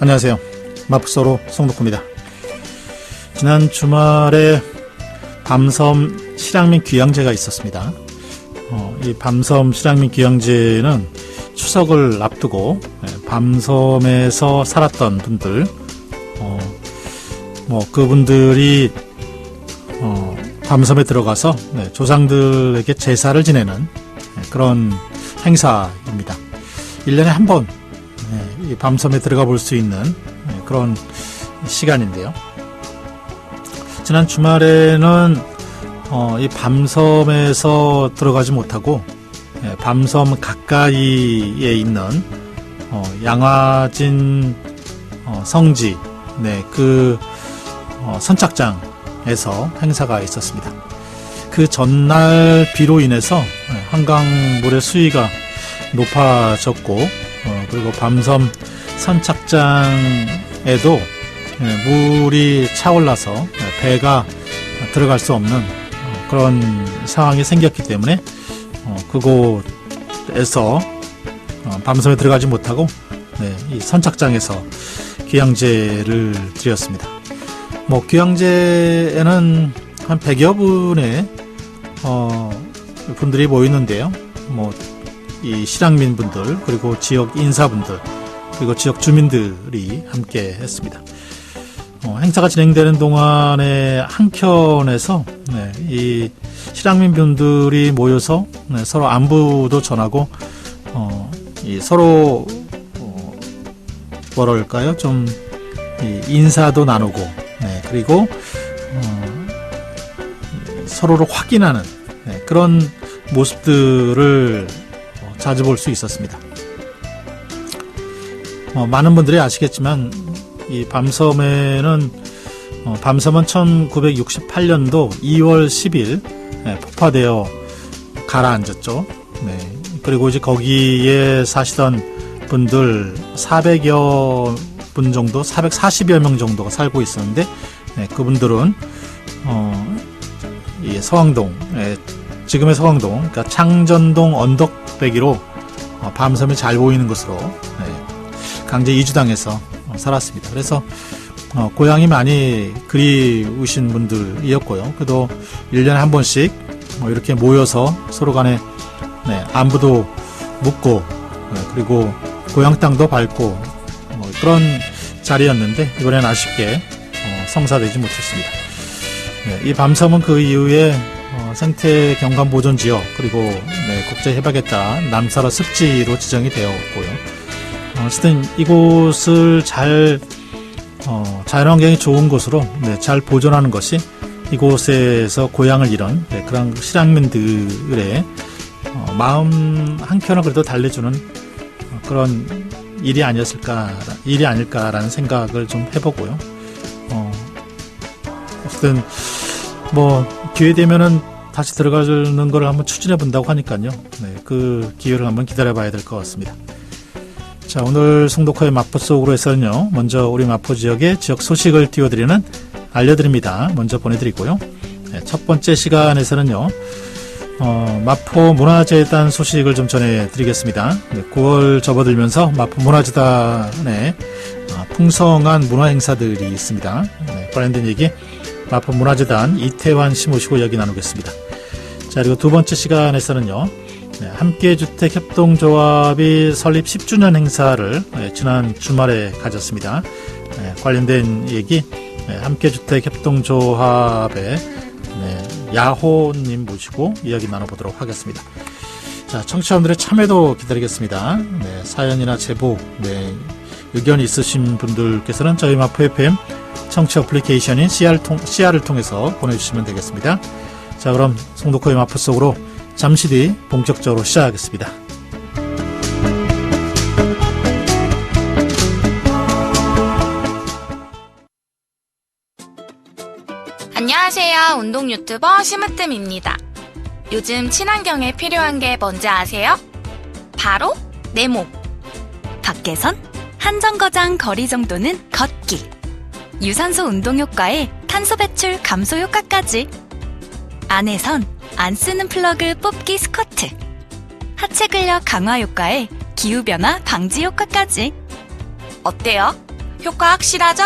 안녕하세요. 마프소로 송덕호입니다. 지난 주말에 밤섬 실향민 귀향제가 있었습니다. 이 밤섬 실향민 귀향제는 추석을 앞두고 밤섬에서 살았던 분들, 그분들이 밤섬에 들어가서 조상들에게 제사를 지내는 그런 행사입니다. 1년에 한 번 이 밤섬에 들어가 볼 수 있는 그런 시간인데요. 지난 주말에는 이 밤섬에서 들어가지 못하고 밤섬 가까이에 있는 양화진 성지 그 선착장에서 행사가 있었습니다. 그 전날 비로 인해서 한강물의 수위가 높아졌고 그리고 밤섬 선착장에도 물이 차올라서 배가 들어갈 수 없는 그런 상황이 생겼기 때문에 그곳에서 밤섬에 들어가지 못하고 이 선착장에서 귀향제를 드렸습니다. 귀향제에는 한 100여 분의 분들이 모이는데요. 이 실향민 분들, 그리고 지역 인사분들, 그리고 지역 주민들이 함께 했습니다. 행사가 진행되는 동안에 한켠에서 이 실향민 분들이 모여서 서로 안부도 전하고 서로 뭐랄까요, 좀 인사도 나누고 그리고 서로를 확인하는 그런 모습들을 자주 볼 수 있었습니다. 많은 분들이 아시겠지만 이 밤섬은 1968년도 2월 10일 폭파되어 가라앉았죠. 그리고 이제 거기에 사시던 분들 400여 분 정도, 440여 명 정도가 살고 있었는데 그분들은 이 서왕동, 지금의 서왕동, 그러니까 창전동 언덕배기로 밤섬이 잘 보이는 곳으로 강제 이주당해서 살았습니다. 그래서 고향이 많이 그리우신 분들이었고요. 그래도 1년에 한 번씩 이렇게 모여서 서로 간에 안부도 묻고 그리고 고향 땅도 밟고 그런 자리였는데 이번에는 아쉽게 성사되지 못했습니다. 이 밤섬은 그 이후에 생태 경관 보존 지역 그리고 국제 해박에 따라 남사라 습지로 지정이 되었고요. 어쨌든 이곳을 자연환경이 좋은 곳으로 잘 보존하는 것이 이곳에서 고향을 잃은 그런 실향민들의 마음 한켠을 그래도 달래주는 그런 일이 아닐까라는 생각을 좀 해보고요. 어쨌든 기회 되면은 다시 들어가는 걸 한번 추진해 본다고 하니까요. 그 기회를 한번 기다려봐야 될 것 같습니다. 자, 오늘 송독호의 마포 속으로 해서는요. 먼저 우리 마포 지역의 지역 소식을 알려드립니다. 먼저 보내드리고요. 첫 번째 시간에서는요. 마포 문화재단 소식을 좀 전해드리겠습니다. 9월 접어들면서 마포 문화재단에 풍성한 문화 행사들이 있습니다. 관련된 얘기 마포 문화재단 이태환 씨 모시고 이야기 나누겠습니다. 자, 그리고 두 번째 시간에서는요. 함께주택협동조합이 설립 10주년 행사를 지난 주말에 가졌습니다. 관련된 얘기 함께주택협동조합의 야호님 모시고 이야기 나눠보도록 하겠습니다. 자, 청취자분들의 참여도 기다리겠습니다. 사연이나 제보, 의견이 있으신 분들께서는 저희 마포 FM 청취 어플리케이션인 CR을 통해서 보내주시면 되겠습니다. 자, 그럼 송독호의 마포 속으로 잠시 뒤 본격적으로 시작하겠습니다. 안녕하세요. 운동 유튜버 심으뜸입니다. 요즘 친환경에 필요한 게 뭔지 아세요? 바로 내 몸. 밖에선 한정거장 거리 정도는 걷기. 유산소 운동 효과에 탄소 배출 감소 효과까지. 안에선 안 쓰는 플러그 뽑기 스쿼트. 하체 근력 강화 효과에 기후변화 방지 효과까지. 어때요? 효과 확실하죠?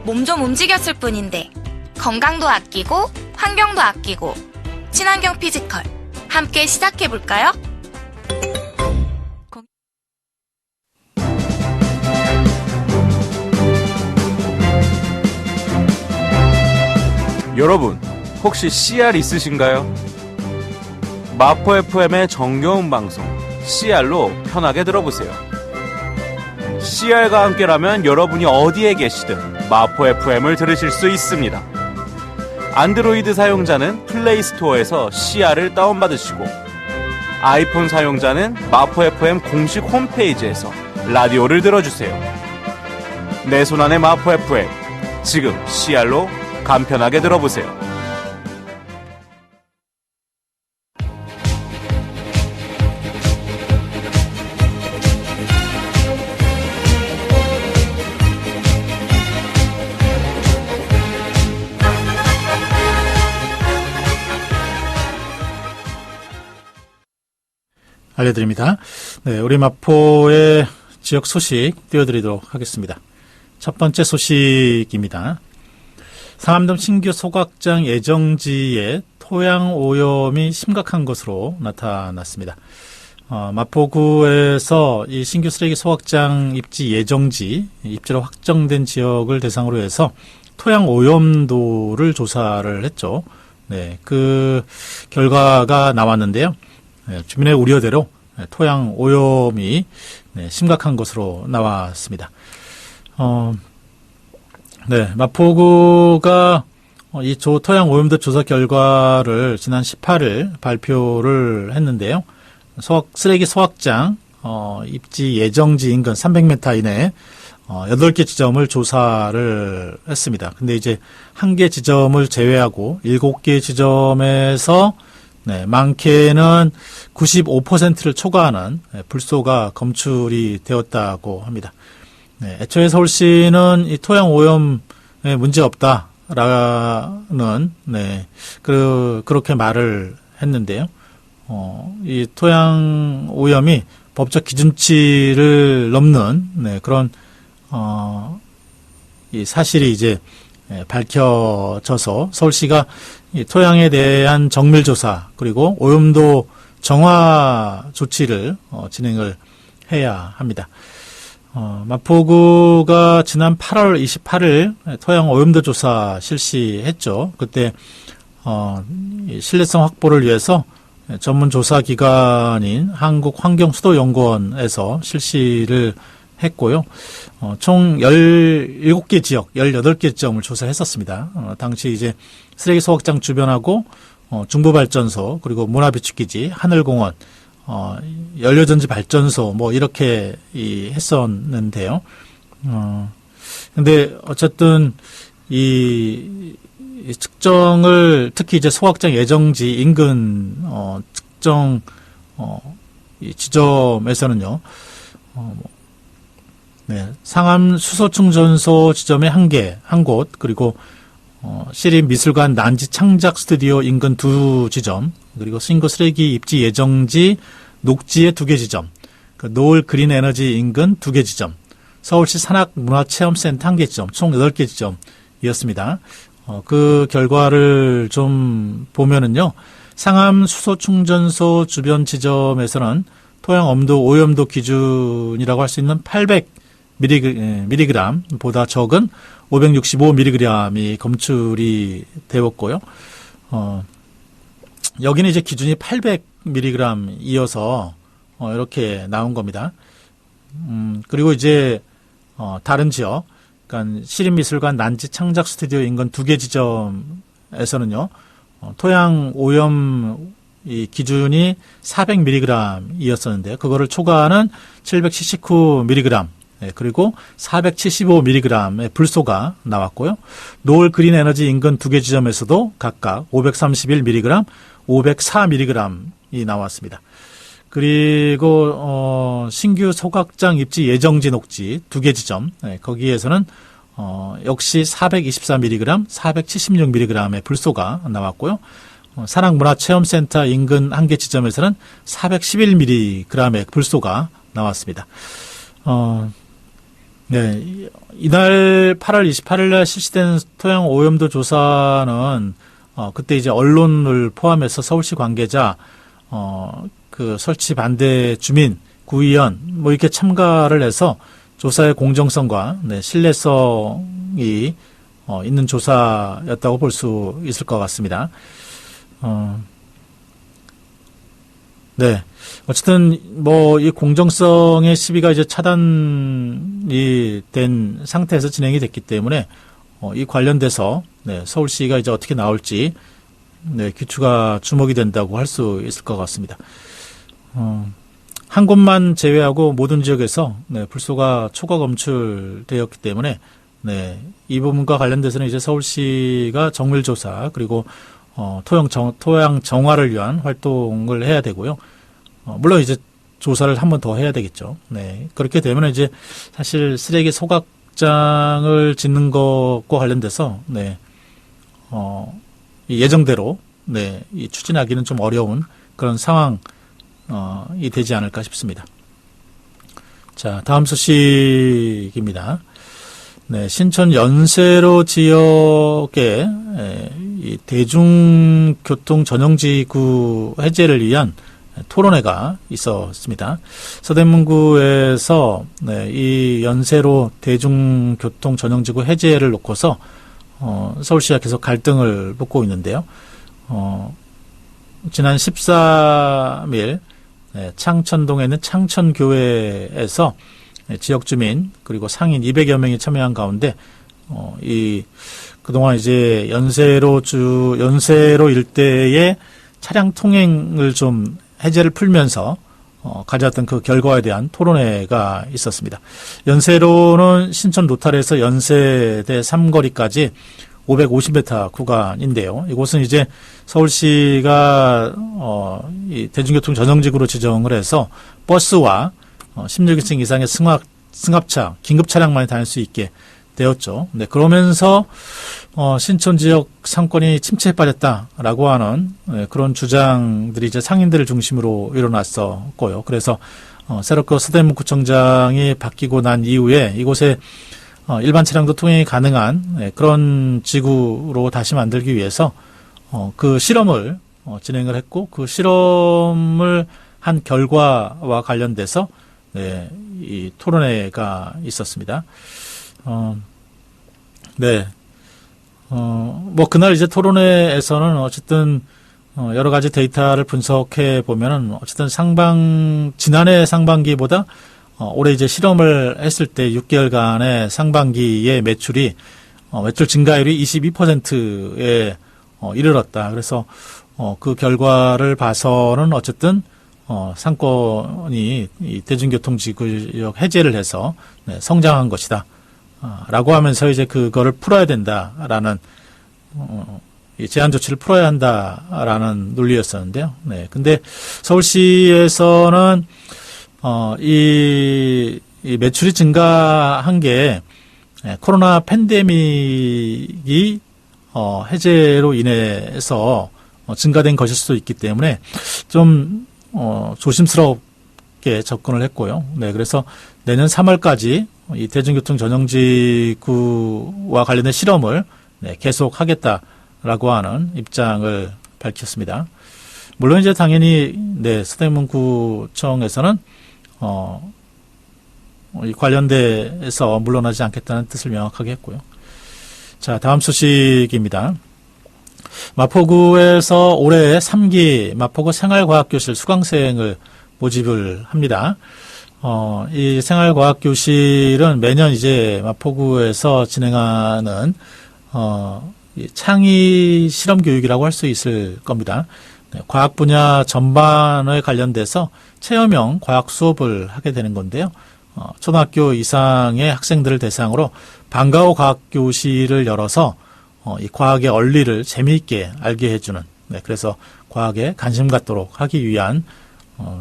몸 좀 움직였을 뿐인데 건강도 아끼고 환경도 아끼고 친환경 피지컬 함께 시작해볼까요? 여러분, 혹시 CR 있으신가요? 마포 FM의 정겨운 방송 CR로 편하게 들어보세요. CR과 함께라면 여러분이 어디에 계시든 마포 FM을 들으실 수 있습니다. 안드로이드 사용자는 플레이스토어에서 CR을 다운받으시고 아이폰 사용자는 마포 FM 공식 홈페이지에서 라디오를 들어주세요. 내 손안의 마포 FM, 지금 CR로 간편하게 들어보세요. 알려드립니다. 네, 우리 마포의 지역 소식 띄워드리도록 하겠습니다. 첫 번째 소식입니다. 상암동 신규 소각장 예정지에 토양 오염이 심각한 것으로 나타났습니다. 마포구에서 이 신규 쓰레기 소각장 입지 예정지, 입지로 확정된 지역을 대상으로 해서 토양 오염도를 조사를 했죠. 네, 그 결과가 나왔는데요. 네, 주민의 우려대로 토양 오염이 심각한 것으로 나왔습니다. 네, 마포구가 이 토양 오염도 조사 결과를 지난 18일 발표를 했는데요. 쓰레기 소각장 입지 예정지 인근 300m 이내에 8개 지점을 조사를 했습니다. 근데 이제 1개 지점을 제외하고 7개 지점에서 많게는 95%를 초과하는 불소가 검출이 되었다고 합니다. 애초에 서울시는 이 토양 오염에 문제 없다라는 그렇게 말을 했는데요. 이 토양 오염이 법적 기준치를 넘는 그런 이 사실이 이제 밝혀져서 서울시가 이 토양에 대한 정밀 조사 그리고 오염도 정화 조치를 진행을 해야 합니다. 마포구가 지난 8월 28일 토양 오염도 조사 실시했죠. 그때 신뢰성 확보를 위해서 전문 조사 기관인 한국환경수도연구원에서 실시를 했고요. 총 17개 지역, 18개 지점을 조사했었습니다. 당시 이제 쓰레기 소각장 주변하고 중부발전소, 그리고 문화비축기지, 하늘공원, 연료전지 발전소, 이렇게 했었는데요. 근데 어쨌든 이 측정을 특히 이제 소각장 예정지 인근 측정 이 지점에서는요. 상암 수소충전소 지점에 한 곳, 그리고 시립미술관 난지 창작 스튜디오 인근 2지점, 그리고 신고 쓰레기 입지 예정지 녹지의 2개 지점, 노을 그린 에너지 인근 2개 지점, 서울시 산악문화체험센터 1개 지점, 총 8개 지점이었습니다. 그 결과를 좀 보면은요, 상암 수소충전소 주변 지점에서는 토양 엄도 오염도 기준이라고 할 수 있는 800mg보다 적은 565mg이 검출이 되었고요. 여기는 이제 기준이 800mg이어서 이렇게 나온 겁니다. 그리고 이제 다른 지역, 그러니까 시립미술관 난지 창작 스튜디오 인근 2개 지점에서는요, 토양 오염 이 기준이 400mg이었었는데요. 그거를 초과하는 779mg, 그리고 475mg의 불소가 나왔고요. 노을 그린 에너지 인근 2개 지점에서도 각각 531mg, 504mg이 나왔습니다. 그리고 신규 소각장 입지 예정지 녹지 2개 지점, 거기에서는 역시 424mg, 476mg의 불소가 나왔고요. 산악문화체험센터 인근 1개 지점에서는 411mg의 불소가 나왔습니다. 네, 이날 8월 28일 날 실시된 토양 오염도 조사는 그때 이제 언론을 포함해서 서울시 관계자, 그 설치 반대 주민, 구의원 뭐 이렇게 참가를 해서 조사의 공정성과 네, 신뢰성이 있는 조사였다고 볼 수 있을 것 같습니다. 네. 어쨌든 뭐 이 공정성의 시비가 이제 차단이 된 상태에서 진행이 됐기 때문에 이 관련돼서 네, 서울시가 이제 어떻게 나올지 네, 귀추가 주목이 된다고 할 수 있을 것 같습니다. 한 곳만 제외하고 모든 지역에서 네, 불소가 초과 검출되었기 때문에 네, 이 부분과 관련돼서는 이제 서울시가 정밀 조사 그리고 토양 정화를 위한 활동을 해야 되고요. 물론 이제 조사를 한 번 더 해야 되겠죠. 네. 그렇게 되면 이제 사실 쓰레기 소각장을 짓는 것과 관련돼서, 네. 이 예정대로, 네. 이 추진하기는 좀 어려운 그런 상황이 되지 않을까 싶습니다. 자, 다음 소식입니다. 네. 신촌 연세로 지역에 이 대중교통 전용지구 해제를 위한 토론회가 있었습니다. 서대문구에서 네, 이 연세로 대중교통 전용지구 해제를 놓고서 서울시가 계속 갈등을 빚고 있는데요. 지난 13일 네, 창천동에 있는 창천교회에서 네, 지역 주민 그리고 상인 200여 명이 참여한 가운데 그동안 이제 연세로 일대의 차량 통행을 좀 해제를 풀면서 가져왔던 그 결과에 대한 토론회가 있었습니다. 연세로는 신촌 노탈에서 연세대 삼거리까지 550m 구간인데요. 이곳은 이제 서울시가 이 대중교통 전용지구로 지정을 해서 버스와 16인승 이상의 승합차, 긴급 차량만이 다닐 수 있게 되었죠. 네, 그러면서 신촌 지역 상권이 침체에 빠졌다라고 하는 그런 주장들이 이제 상인들을 중심으로 일어났었고요. 그래서 새롭게 서대문구청장이 바뀌고 난 이후에 이곳에 일반 차량도 통행이 가능한 그런 지구로 다시 만들기 위해서 그 실험을 진행을 했고 그 실험을 한 결과와 관련돼서 네, 이 토론회가 있었습니다. 네. 뭐, 그날 이제 토론회에서는 어쨌든, 여러 가지 데이터를 분석해 보면은, 어쨌든 지난해 상반기보다, 올해 이제 실험을 했을 때 6개월간의 상반기의 매출 증가율이 22%에 이르렀다. 그래서, 그 결과를 봐서는 어쨌든, 상권이 이 대중교통지구역 해제를 해서, 네, 성장한 것이다. 라고 하면서 이제 그거를 풀어야 된다라는 이 제한 조치를 풀어야 한다라는 논리였었는데요. 네, 근데 서울시에서는 이 매출이 증가한 게 코로나 팬데믹이 해제로 인해서 증가된 것일 수도 있기 때문에 좀 조심스럽게 접근을 했고요. 네, 그래서 내년 3월까지 이 대중교통 전용지구와 관련된 실험을 네, 계속하겠다라고 하는 입장을 밝혔습니다. 물론 이제 당연히 네, 서대문구청에서는 이 관련돼서 물러나지 않겠다는 뜻을 명확하게 했고요. 자, 다음 소식입니다. 마포구에서 올해 3기 마포구 생활과학교실 수강생을 모집을 합니다. 이 생활과학교실은 매년 이제 마포구에서 진행하는, 창의 실험 교육이라고 할 수 있을 겁니다. 네, 과학 분야 전반에 관련돼서 체험형 과학 수업을 하게 되는 건데요. 초등학교 이상의 학생들을 대상으로 방과후 과학교실을 열어서, 이 과학의 원리를 재미있게 알게 해주는, 네, 그래서 과학에 관심 갖도록 하기 위한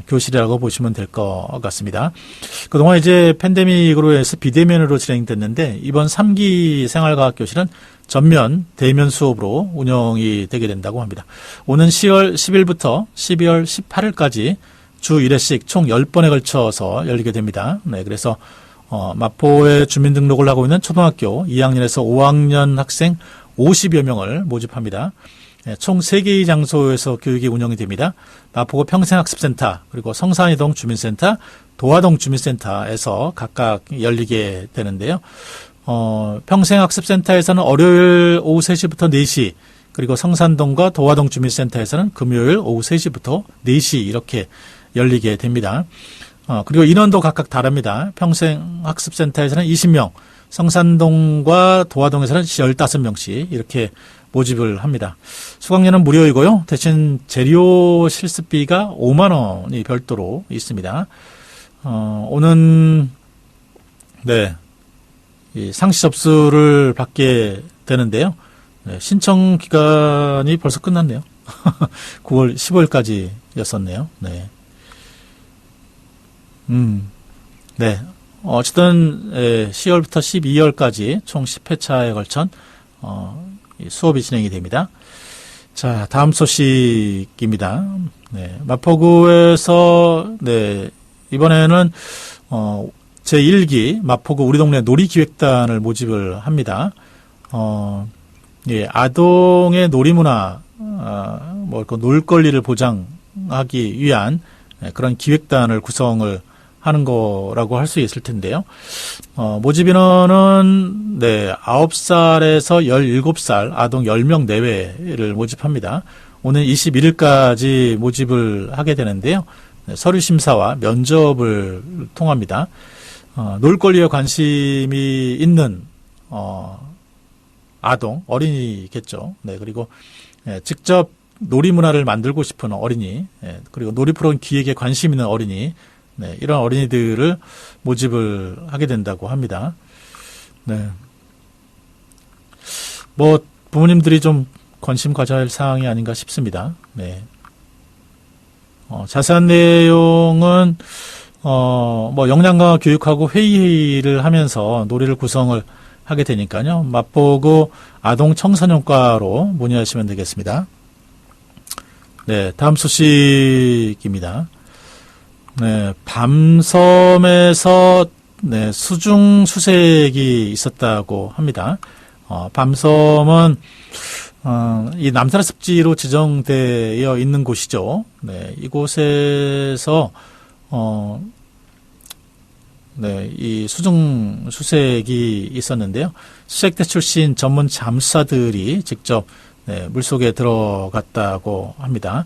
교실이라고 보시면 될 것 같습니다. 그동안 이제 팬데믹으로 해서 비대면으로 진행됐는데 이번 3기 생활과학 교실은 전면 대면 수업으로 운영이 되게 된다고 합니다. 오는 10월 10일부터 12월 18일까지 주 1회씩 총 10번에 걸쳐서 열리게 됩니다. 네, 그래서 마포에 주민등록을 하고 있는 초등학교 2학년에서 5학년 학생 50여 명을 모집합니다. 총 3개의 장소에서 교육이 운영이 됩니다. 마포구 평생학습센터, 그리고 성산이동 주민센터, 도화동 주민센터에서 각각 열리게 되는데요. 평생학습센터에서는 월요일 오후 3시부터 4시, 그리고 성산동과 도화동 주민센터에서는 금요일 오후 3시부터 4시 이렇게 열리게 됩니다. 그리고 인원도 각각 다릅니다. 평생학습센터에서는 20명, 성산동과 도화동에서는 15명씩 이렇게 모집을 합니다. 수강료는 무료이고요. 대신 재료 실습비가 5만 원이 별도로 있습니다. 오는 이 상시 접수를 받게 되는데요. 신청 기간이 벌써 끝났네요. 9월 15일까지였었네요. 어쨌든 10월부터 12월까지 총 10회차에 걸쳐 수업이 진행이 됩니다. 자, 다음 소식입니다. 마포구에서 이번에는 제1기 마포구 우리 동네 놀이기획단을 모집을 합니다. 아동의 놀이문화, 놀 권리를 보장하기 위한 그런 기획단을 구성을 하는 거라고 할 수 있을 텐데요. 모집 인원은 9살에서 17살 아동 10명 내외를 모집합니다. 오늘 21일까지 모집을 하게 되는데요. 서류 심사와 면접을 통합니다. 놀 권리에 관심이 있는 아동, 어린이겠죠. 그리고 직접 놀이 문화를 만들고 싶은 어린이, 그리고 놀이 프로그램 기획에 관심 있는 어린이, 이런 어린이들을 모집을 하게 된다고 합니다. 부모님들이 좀 관심 가져야 할 사항이 아닌가 싶습니다. 자세한 내용은, 역량 강화 교육하고 회의를 하면서 놀이를 구성을 하게 되니까요. 마포구 아동 청소년과로 문의하시면 되겠습니다. 다음 소식입니다. 밤섬에서 수중 수색이 있었다고 합니다. 밤섬은 이 남산의 습지로 지정되어 있는 곳이죠. 이곳에서 이 수중 수색이 있었는데요. 수색대 출신 전문 잠수사들이 직접 물속에 들어갔다고 합니다.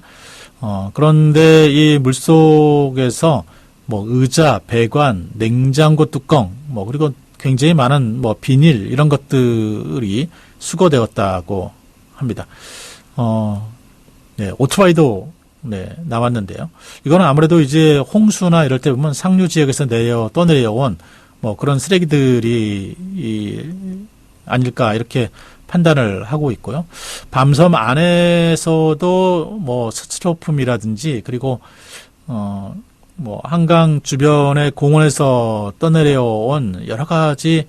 그런데 이 물속에서 의자, 배관, 냉장고 뚜껑, 그리고 굉장히 많은 비닐 이런 것들이 수거되었다고 합니다. 오토바이도 나왔는데요. 이거는 아무래도 이제 홍수나 이럴 때 보면 상류 지역에서 떠내려온 그런 쓰레기들이 아닐까 이렇게 판단을 하고 있고요. 밤섬 안에서도 스티로폼이라든지 그리고 한강 주변의 공원에서 떠내려온 여러 가지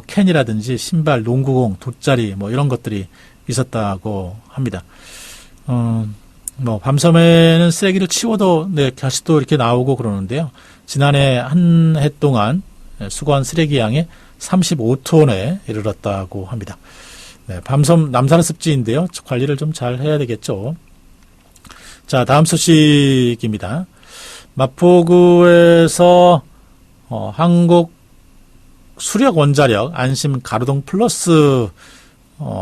캔이라든지 신발, 농구공, 돗자리 이런 것들이 있었다고 합니다. 밤섬에는 쓰레기를 치워도 다시 또 이렇게 나오고 그러는데요. 지난해 한 해 동안 수거한 쓰레기 양의 35톤에 이르렀다고 합니다. 밤섬 남산의 습지인데요. 관리를 좀 잘 해야 되겠죠. 자, 다음 소식입니다. 마포구에서 한국 수력 원자력 안심 가로등 플러스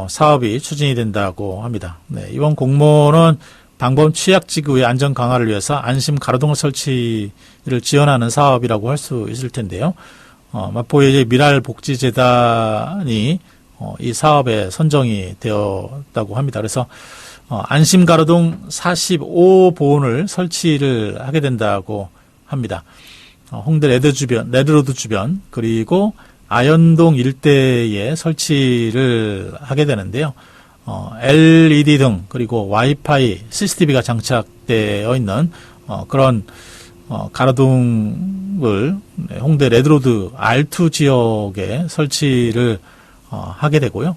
사업이 추진이 된다고 합니다. 이번 공모는 방범 취약지구의 안전 강화를 위해서 안심 가로등 설치를 지원하는 사업이라고 할 수 있을 텐데요. 마포의 미랄복지재단이 이 사업에 선정이 되었다고 합니다. 그래서 안심 가로등 45보온을 설치를 하게 된다고 합니다. 홍대 레드로드 주변 그리고 아현동 일대에 설치를 하게 되는데요. LED 등 그리고 와이파이, CCTV가 장착되어 있는 그런 가로등을 홍대 레드로드 R2 지역에 설치를 하게 되고요.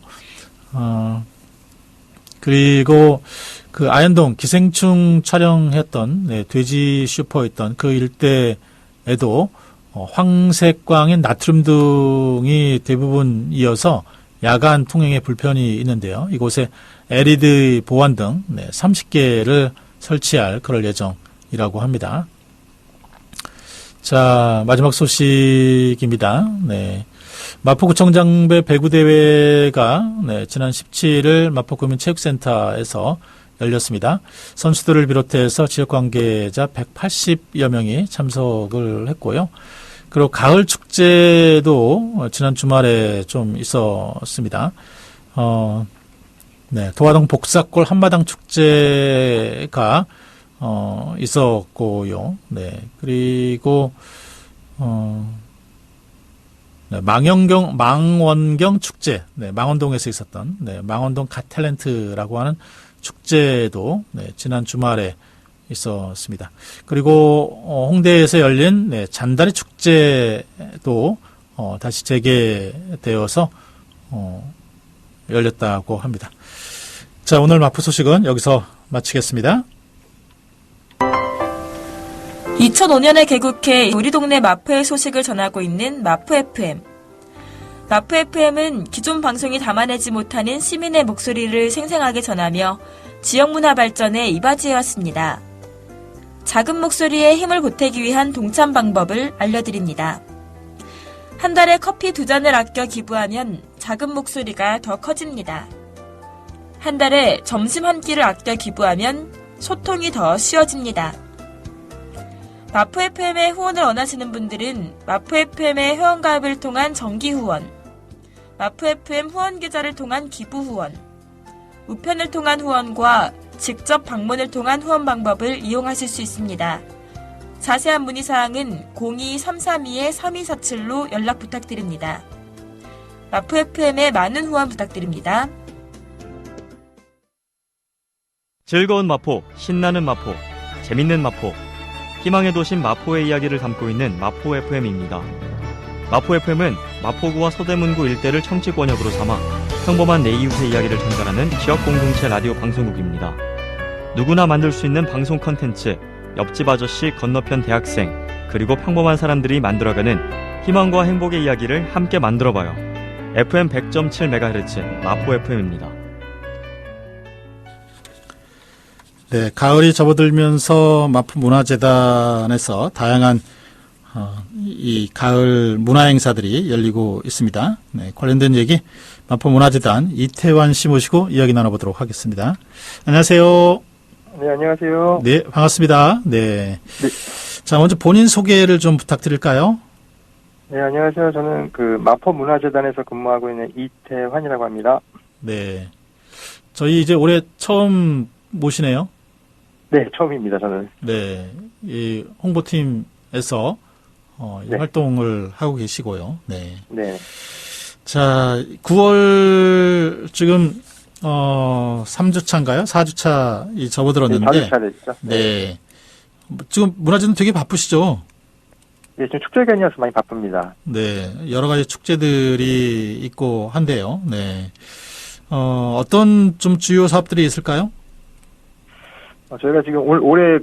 그리고 그 아현동 기생충 촬영했던 돼지 슈퍼 있던 그 일대에도 황색광인 나트륨 등이 대부분이어서 야간 통행에 불편이 있는데요. 이곳에 LED 보안 등 30개를 설치할 그럴 예정이라고 합니다. 자, 마지막 소식입니다. 네. 마포구청장배 배구대회가 지난 17일 마포구민체육센터에서 열렸습니다. 선수들을 비롯해서 지역 관계자 180여 명이 참석을 했고요. 그리고 가을 축제도 지난 주말에 좀 있었습니다. 도화동 복사골 한마당 축제가 있었고요. 그리고 망원경 축제, 망원동에서 있었던 망원동 갓탤런트라고 하는 축제도 지난 주말에 있었습니다. 그리고 홍대에서 열린 잔다리 축제도 다시 재개되어서 열렸다고 합니다. 자, 오늘 마포 소식은 여기서 마치겠습니다. 2005년에 개국해 우리 동네 마포의 소식을 전하고 있는 마포 FM. 마포 FM은 기존 방송이 담아내지 못하는 시민의 목소리를 생생하게 전하며 지역 문화 발전에 이바지해왔습니다. 작은 목소리에 힘을 보태기 위한 동참 방법을 알려드립니다. 한 달에 커피 2잔을 아껴 기부하면 작은 목소리가 더 커집니다. 한 달에 점심 한 끼를 아껴 기부하면 소통이 더 쉬워집니다. 마포 FM에 후원을 원하시는 분들은 마포 FM의 회원가입을 통한 정기 후원, 마포 FM 후원 계좌를 통한 기부 후원, 우편을 통한 후원과 직접 방문을 통한 후원 방법을 이용하실 수 있습니다. 자세한 문의사항은 02-332-3247로 연락 부탁드립니다. 마포 FM에 많은 후원 부탁드립니다. 즐거운 마포, 신나는 마포, 재밌는 마포, 희망의 도심 마포의 이야기를 담고 있는 마포 FM입니다. 마포 FM은 마포구와 서대문구 일대를 청취 권역으로 삼아 평범한 내 이웃의 이야기를 전달하는 지역 공동체 라디오 방송국입니다. 누구나 만들 수 있는 방송 컨텐츠, 옆집 아저씨, 건너편 대학생, 그리고 평범한 사람들이 만들어가는 희망과 행복의 이야기를 함께 만들어봐요. FM 100.7MHz 마포 FM입니다. 네, 가을이 접어들면서 마포문화재단에서 다양한 이 가을 문화 행사들이 열리고 있습니다. 네, 관련된 얘기 마포문화재단 이태환 씨 모시고 이야기 나눠보도록 하겠습니다. 안녕하세요. 네, 안녕하세요. 네, 반갑습니다. 네. 자, 먼저 본인 소개를 좀 부탁드릴까요? 네, 안녕하세요. 저는 마포문화재단에서 근무하고 있는 이태환이라고 합니다. 네. 저희 이제 올해 처음 모시네요. 네, 처음입니다, 저는. 네. 이 홍보팀에서 이 활동을 하고 계시고요. 네. 네. 자, 9월 지금 3주차인가요? 4주차 접어들었는데. 네, 4주차 됐죠. 네. 지금 문화재는 되게 바쁘시죠? 네, 지금 축제 기간이어서 많이 바쁩니다. 네. 여러 가지 축제들이 있고 한데요. 네. 어떤 좀 주요 사업들이 있을까요? 저희가 지금 올해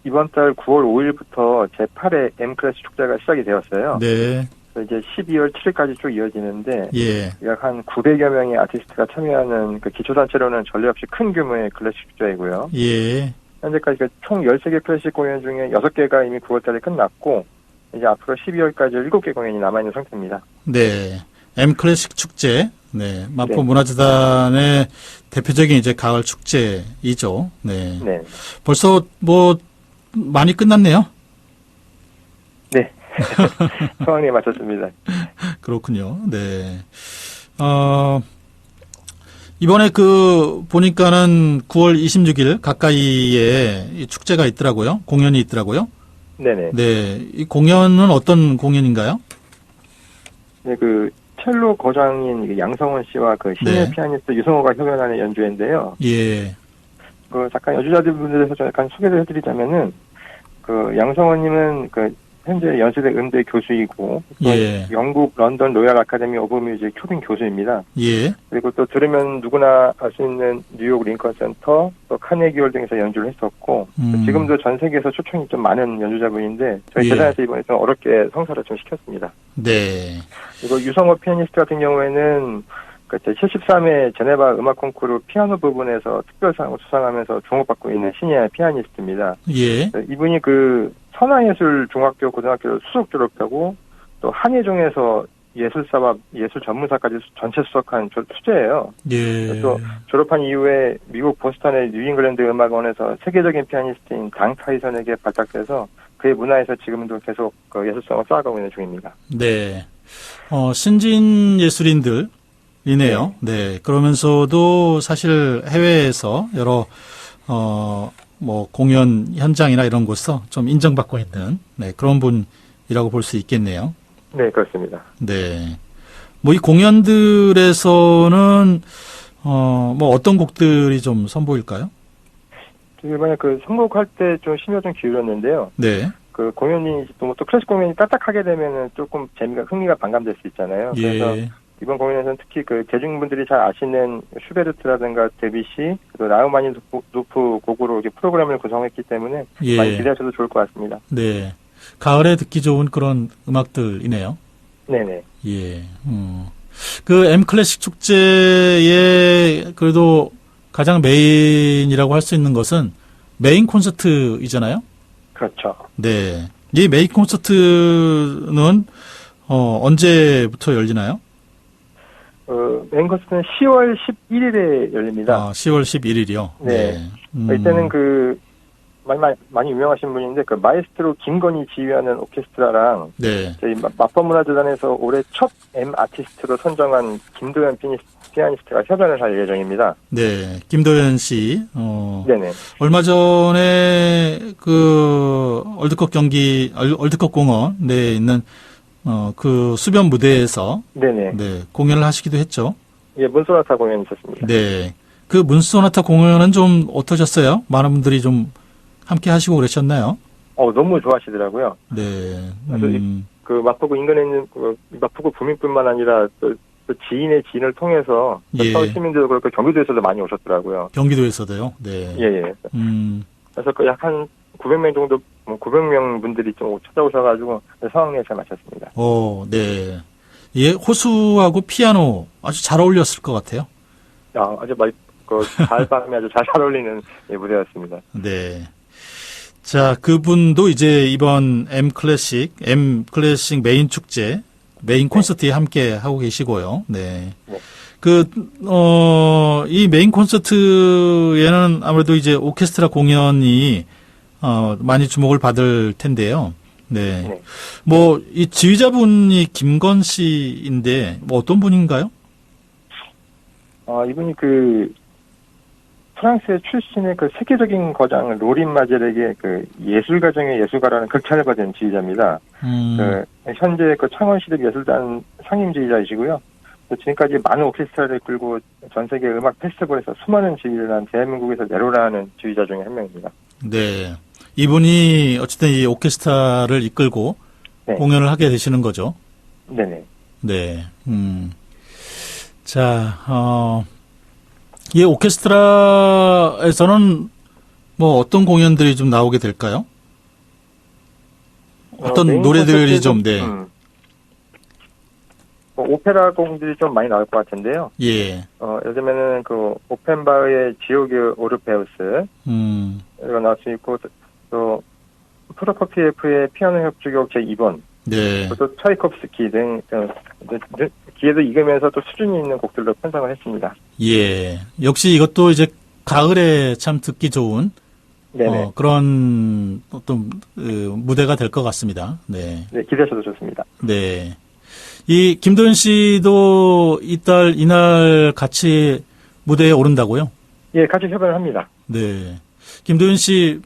이번 달 9월 5일부터 제8회 M클래스 축제가 시작이 되었어요. 네. 이제 12월 7일까지 쭉 이어지는데, 예. 약 한 900여 명의 아티스트가 참여하는 기초단체로는 전례 없이 큰 규모의 클래식 축제이고요. 예. 현재까지 총 13개 클래식 공연 중에 6개가 이미 9월달에 끝났고, 이제 앞으로 12월까지 7개 공연이 남아있는 상태입니다. 네. M클래식 축제. 네. 마포 네. 문화재단의 대표적인 이제 가을 축제이죠. 네. 네. 벌써 많이 끝났네요. 네. 상황에 맞췄습니다. 그렇군요. 네. 이번에 보니까는 9월 26일 가까이에 이 축제가 있더라고요. 공연이 있더라고요. 네네. 네. 이 공연은 어떤 공연인가요? 네, 첼로 거장인 양성원 씨와 신예 네. 피아니스트 유성호가 협연하는 연주회인데요. 예. 잠깐 연주자분들에서 좀 약간 소개를 해드리자면은, 양성원님은 현재 연세대 음대 교수이고 또 예. 영국 런던 로얄 아카데미 오브 뮤직 초빙 교수입니다. 예. 그리고 또 들으면 누구나 알 수 있는 뉴욕 링컨 센터, 또 카네기 홀 등에서 연주를 했었고 지금도 전 세계에서 초청이 좀 많은 연주자분인데 저희 예. 재단에서 이번에 좀 어렵게 성사를 좀 시켰습니다. 네. 그리고 유성호 피아니스트 같은 경우에는 그 제73회 제네바 음악 콩쿠르 피아노 부분에서 특별상을 수상하면서 주목받고 있는 시니어 피아니스트입니다. 예. 이분이 그 선화예술 중학교 고등학교 수석 졸업하고 또 한예종에서 예술사와 예술 전문사까지 전체 수석한 수재예요. 예. 또 졸업한 이후에 미국 보스턴의 뉴잉글랜드 음악원에서 세계적인 피아니스트인 당 타이선에게 발탁돼서 그의 문화에서 지금도 계속 그 예술성을 쌓아가고 있는 중입니다. 네. 신진 예술인들이네요. 네. 그러면서도 사실 해외에서 여러, 뭐, 공연 현장이나 이런 곳에서 좀 인정받고 있는, 네, 그런 분이라고 볼 수 있겠네요. 네, 그렇습니다. 네. 뭐, 이 공연들에서는, 뭐, 어떤 곡들이 좀 선보일까요? 이번에 그 선곡할 때 좀 신경 좀 기울였는데요. 네. 그 공연이 또 클래식 공연이 딱딱하게 되면은 조금 흥미가 반감될 수 있잖아요. 그래서 예. 이번 공연에서는 특히 그 대중분들이 잘 아시는 슈베르트라든가 데뷔시, 또 라흐마니노프 곡으로 이렇게 프로그램을 구성했기 때문에 예. 많이 기대하셔도 좋을 것 같습니다. 네. 가을에 듣기 좋은 그런 음악들이네요. 네네. 예. 그 M 클래식 축제의 그래도 가장 메인이라고 할 수 있는 것은 메인 콘서트이잖아요. 그렇죠. 네. 이 메인 콘서트는 언제부터 열리나요? 메인 콘서트는 10월 11일에 열립니다. 10월 11일이요. 네. 이때는 그 많이 유명하신 분인데 그 마에스트로 김건희 지휘하는 오케스트라랑 네. 저희 마법문화재단에서 올해 첫 M 아티스트로 선정한 김도현 피아니스트가 협연을 할 예정입니다. 네. 김도현 씨. 네네. 얼마 전에 그 월드컵 공원에 있는 그 수변 무대에서 네네. 네, 공연을 하시기도 했죠. 예, 문소나타 공연이 있었습니다. 네. 그 문소나타 공연은 좀 어떠셨어요? 많은 분들이 좀 함께 하시고 그러셨나요? 너무 좋아하시더라고요. 네. 그래서 그 마포구 인근에 있는 마포구 구민뿐만 아니라 또 지인의 지인을 통해서 예. 서울 시민들도 그렇고 경기도에서도 많이 오셨더라고요. 경기도에서도요. 네. 예. 그래서 그 약 한 900명 정도, 900명 분들이 좀 찾아오셔가지고 상황내에 잘 마쳤습니다. 네. 예, 호수하고 피아노 아주 잘 어울렸을 것 같아요. 아주 가을밤에 아주 잘 어울리는 무대였습니다. 네. 자, 그분도 이제 이번 M 클래식 메인 축제, 메인 콘서트에 함께 하고 계시고요. 네. 네. 이 메인 콘서트에는 아무래도 이제 오케스트라 공연이, 많이 주목을 받을 텐데요. 네. 네. 뭐, 이 지휘자분이 김건 씨인데, 뭐 어떤 분인가요? 이분이 그, 프랑스 출신의 그 세계적인 거장 로린 마젤에게 그 예술가중의 예술가라는 극찬을 받은 지휘자입니다. 현재 그 창원시립예술단 상임지휘자이시고요. 또 지금까지 많은 오케스트라를 끌고 전 세계 음악 페스티벌에서 수많은 지휘를 한 대한민국에서 내로라는 지휘자 중에 한 명입니다. 네. 이분이 어쨌든 이 오케스트라를 이끌고 네. 공연을 하게 되시는 거죠. 네네. 네. 자, 이 오케스트라에서는 뭐 어떤 공연들이 좀 나오게 될까요? 어떤 노래들이 좀, 네. 오페라 곡들이 좀 많이 나올 것 같은데요. 예. 예를 들면은 그 오펜바흐의 지옥의 오르페우스, 이거 나올 수 있고, 또 프로코피에프의 피아노 협주곡 제2번, 네. 또 차이콥스키 등 기회도 익으면서 또 수준이 있는 곡들로 편성을 했습니다. 예. 역시 이것도 이제 가을에 참 듣기 좋은 네네. 그런 어떤 무대가 될 것 같습니다. 네. 네, 기대하셔도 좋습니다. 네. 이 김도현 씨도 이날 같이 무대에 오른다고요? 예, 같이 협연을 합니다. 네. 김도현 씨,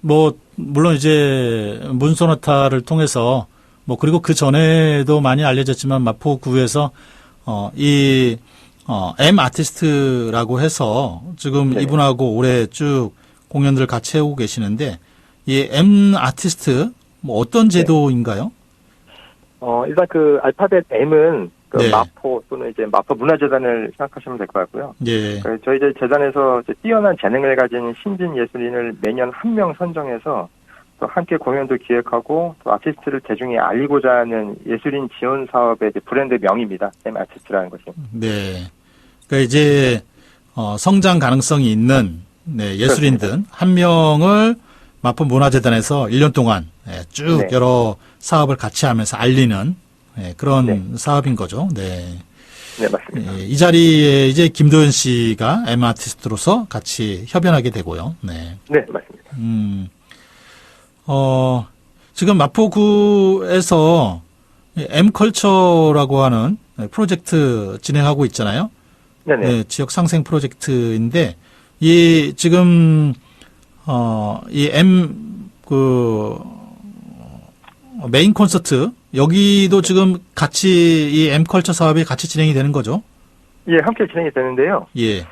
물론 이제 문소나타를 통해서 그리고 그 전에도 많이 알려졌지만 마포구에서 M 아티스트라고 해서 지금 네. 이분하고 올해 쭉 공연들을 같이 해오고 계시는데 이 M 아티스트 어떤 제도인가요? 일단 그 알파벳 M은 그 네. 마포 또는 이제 마포 문화재단을 생각하시면 될 것 같고요. 예. 저희 이제 재단에서 이제 뛰어난 재능을 가진 신진 예술인을 매년 한 명 선정해서 또 함께 공연도 기획하고 또 아티스트를 대중에 알리고자 하는 예술인 지원 사업의 이제 브랜드 명입니다. M 아티스트라는 것이. 네. 그러니까 이제 성장 가능성이 있는 네, 예술인들 한 명을 마포 문화재단에서 1년 동안 쭉 네. 여러 사업을 같이 하면서 알리는 그런 네. 사업인 거죠. 네. 네, 맞습니다. 이 자리에 이제 김도현 씨가 M 아티스트로서 같이 협연하게 되고요. 네. 네, 맞습니다. 지금 마포구에서 M컬처라고 하는 프로젝트 진행하고 있잖아요. 네네. 네, 지역 상생 프로젝트인데, 이, 지금, 이 메인 콘서트, 여기도 지금 같이, 이 M컬처 사업이 같이 진행이 되는 거죠? 예, 함께 진행이 되는데요. 예.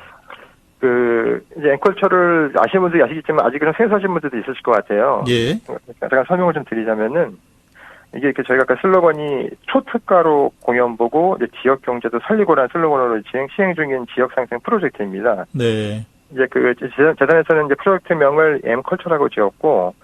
이제 앵컬처를 아시는 분들이 아시겠지만 아직은 생소하신 분들도 있으실 것 같아요. 예. 잠깐 설명을 좀 드리자면은, 이게 이렇게 저희가 아까 슬로건이 초특가로 공연 보고 이제 지역 경제도 살리고라는 슬로건으로 시행 중인 지역 상생 프로젝트입니다. 네. 이제 재단에서는 이제 프로젝트명을 M컬처라고 지었고,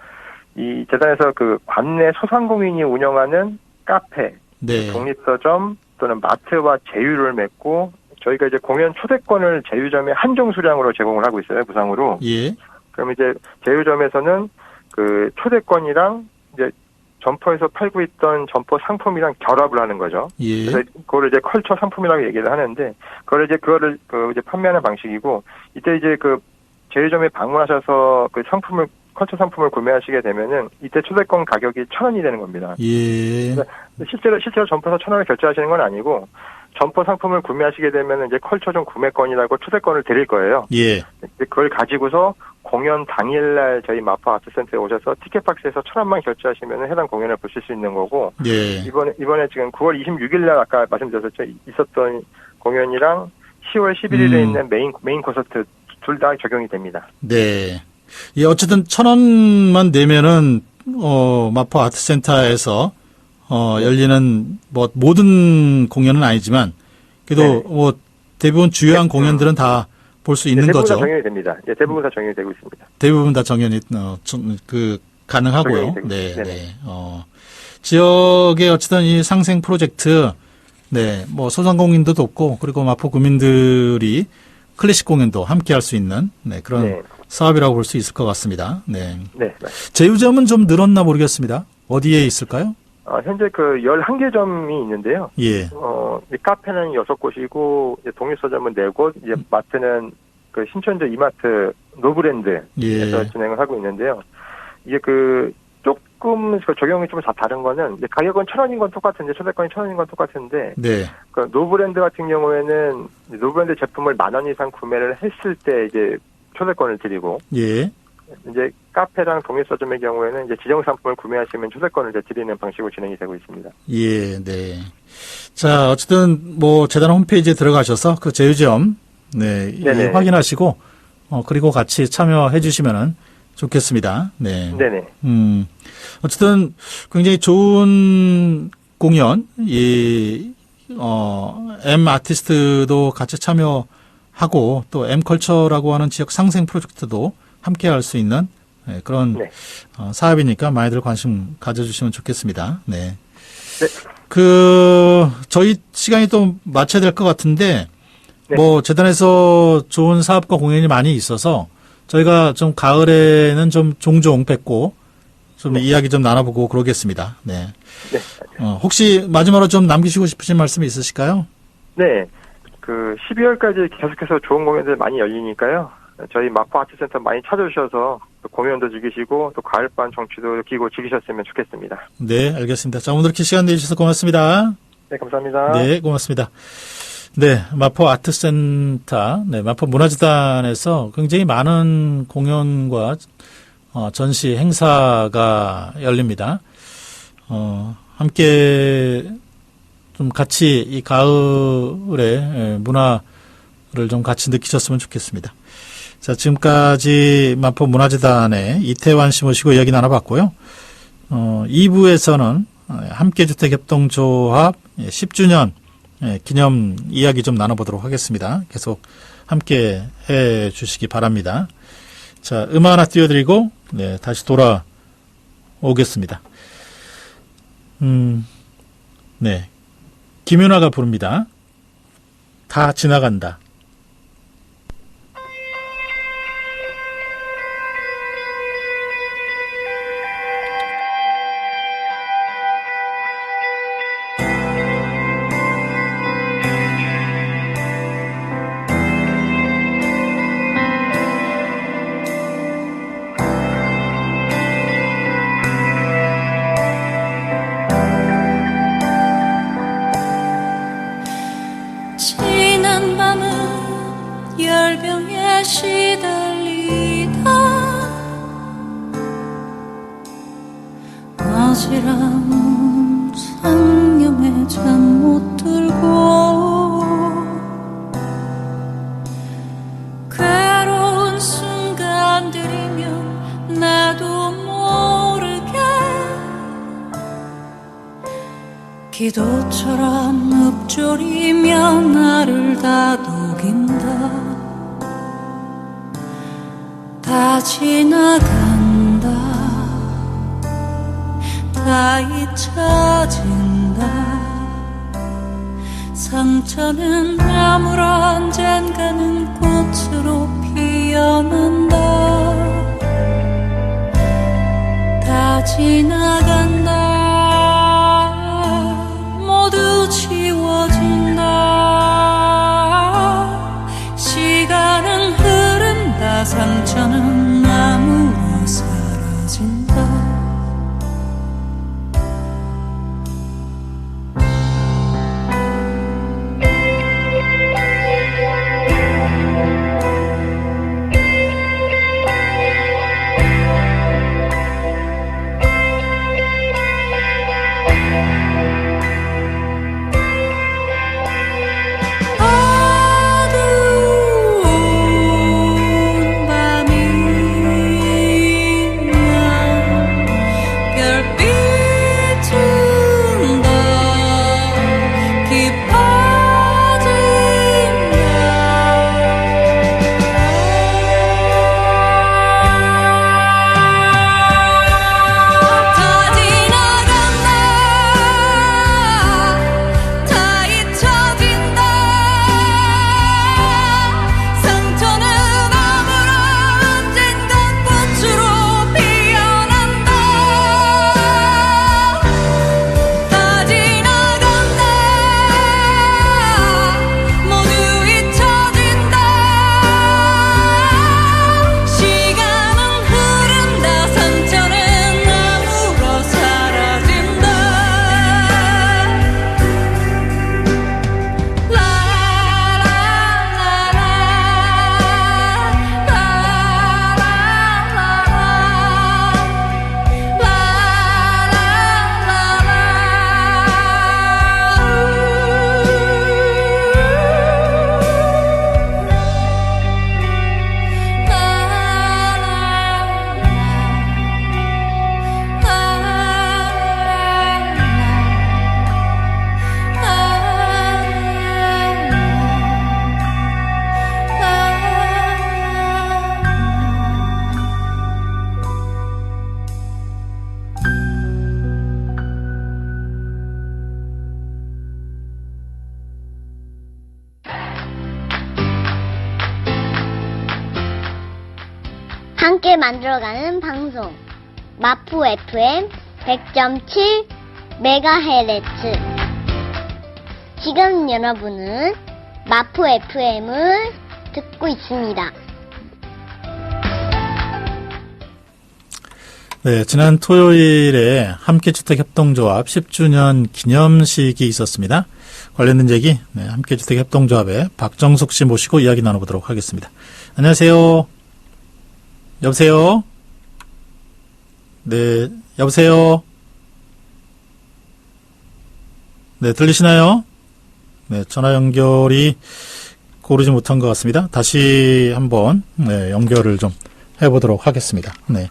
이 재단에서 그 관내 소상공인이 운영하는 카페, 네. 독립서점 또는 마트와 제휴를 맺고 저희가 이제 공연 초대권을 제휴점에 한정 수량으로 제공을 하고 있어요, 무상으로. 예. 그럼 이제 제휴점에서는 그 초대권이랑 이제 점포에서 팔고 있던 점포 상품이랑 결합을 하는 거죠. 예. 그래서 그거를 이제 컬처 상품이라고 얘기를 하는데, 그거를 이제 판매하는 방식이고, 이때 이제 그 제휴점에 방문하셔서 그 컬처 상품을 구매하시게 되면은 이때 초대권 가격이 1,000원이 되는 겁니다. 예. 실제로 점포에서 1,000원을 결제하시는 건 아니고, 점포 상품을 구매하시게 되면은 이제 컬처존 구매권이라고 초대권을 드릴 거예요. 예. 그걸 가지고서 공연 당일날 저희 마포 아트센터에 오셔서 티켓박스에서 1,000원만 결제하시면 해당 공연을 보실 수 있는 거고, 예. 이번에 지금 9월 26일날 아까 말씀드렸었죠. 있었던 공연이랑 10월 11일에 있는 메인 콘서트 둘 다 적용이 됩니다. 네. 예, 어쨌든 1,000원만 내면은, 마포 아트센터에서, 열리는, 모든 공연은 아니지만, 그래도, 네. 대부분 주요한 공연들은 다 볼 수 있는 대부분 거죠. 다 적용이 됩니다. 예, 대부분 다 적용이 되고 있습니다. 대부분 다 정연이, 가능하고요. 적용이 되고 네, 있습니다. 네. 지역의 어쨌든 이 상생 프로젝트, 네, 소상공인도 돕고, 그리고 마포 구민들이 클래식 공연도 함께 할 수 있는, 네, 그런 네. 사업이라고 볼 수 있을 것 같습니다. 네. 네. 제휴점은 좀 늘었나 모르겠습니다. 어디에 있을까요? 현재 그 11개점이 있는데요. 예. 이 카페는 6곳이고, 이제 독립서점은 4곳, 이제 마트는 그 신천지 이마트 노브랜드에서 예. 진행을 하고 있는데요. 이게 조금 적용이 좀 다른 거는, 이제 가격은 1,000원인 건 똑같은데, 초대권이 1,000원인 건 똑같은데, 네. 그 노브랜드 같은 경우에는 노브랜드 제품을 10,000원 이상 구매를 했을 때 이제 초대권을 드리고, 예. 이제 카페랑 독립서점의 경우에는 이제 지정 상품을 구매하시면 초대권을 이제 드리는 방식으로 진행이 되고 있습니다. 예, 네. 자, 어쨌든 재단 홈페이지에 들어가셔서 그 제휴점 네, 네네. 확인하시고 그리고 같이 참여해 주시면은 좋겠습니다. 네. 네네. 어쨌든 굉장히 좋은 공연 M 아티스트도 같이 참여하고 또 M 컬처라고 하는 지역 상생 프로젝트도 함께 할 수 있는 그런 네. 사업이니까 많이들 관심 가져주시면 좋겠습니다. 네. 네. 저희 시간이 또 마쳐야 될 것 같은데, 네. 재단에서 좋은 사업과 공연이 많이 있어서, 저희가 좀 가을에는 좀 종종 뵙고, 좀 이야기 좀 나눠보고 그러겠습니다. 네. 네. 혹시 마지막으로 좀 남기시고 싶으신 말씀이 있으실까요? 네. 12월까지 계속해서 좋은 공연들 많이 열리니까요. 저희 마포 아트센터 많이 찾아주셔서 공연도 즐기시고 또 가을밤 정취도 느끼고 즐기셨으면 좋겠습니다. 네, 알겠습니다. 자, 오늘 이렇게 시간 내주셔서 고맙습니다. 네, 감사합니다. 네, 고맙습니다. 네, 마포 아트센터, 네, 마포 문화재단에서 굉장히 많은 공연과 전시 행사가 열립니다. 함께 좀 같이 이 가을에 문화를 좀 같이 느끼셨으면 좋겠습니다. 자, 지금까지 마포 문화재단의 이태환 씨 모시고 이야기 나눠봤고요. 2부에서는 함께주택협동조합 10주년 기념 이야기 좀 나눠보도록 하겠습니다. 계속 함께 해 주시기 바랍니다. 자, 음악 하나 띄워드리고, 네, 다시 돌아오겠습니다. 네. 김윤아가 부릅니다. 다 지나간다. 지난 밤은 열병에 시달리다 아지랑 상념에 잠 못 들고 괴로운 순간들이면 나도 모르게 기도처럼 읊조리며 나를 다독인다. 다 지나간다. 다 잊혀진다. 상처는 아무런 언젠가는 꽃으로 피어난다. 다 지나간다. 모두 지워진다. 시간은 흐른다. 상처는 나무로 사라진다. 함께 만들어가는 방송 마포 FM 100.7 MHz. 지금 여러분은 마포 FM을 듣고 있습니다. 네, 지난 토요일에 함께주택협동조합 10주년 기념식이 있었습니다. 관련된 얘기, 네, 함께주택협동조합의 박정숙 씨 모시고 이야기 나눠보도록 하겠습니다. 안녕하세요. 여보세요? 네, 여보세요? 네, 들리시나요? 네, 전화 연결이 고르지 못한 것 같습니다. 다시 한번, 네, 연결을 좀 해보도록 하겠습니다. 네.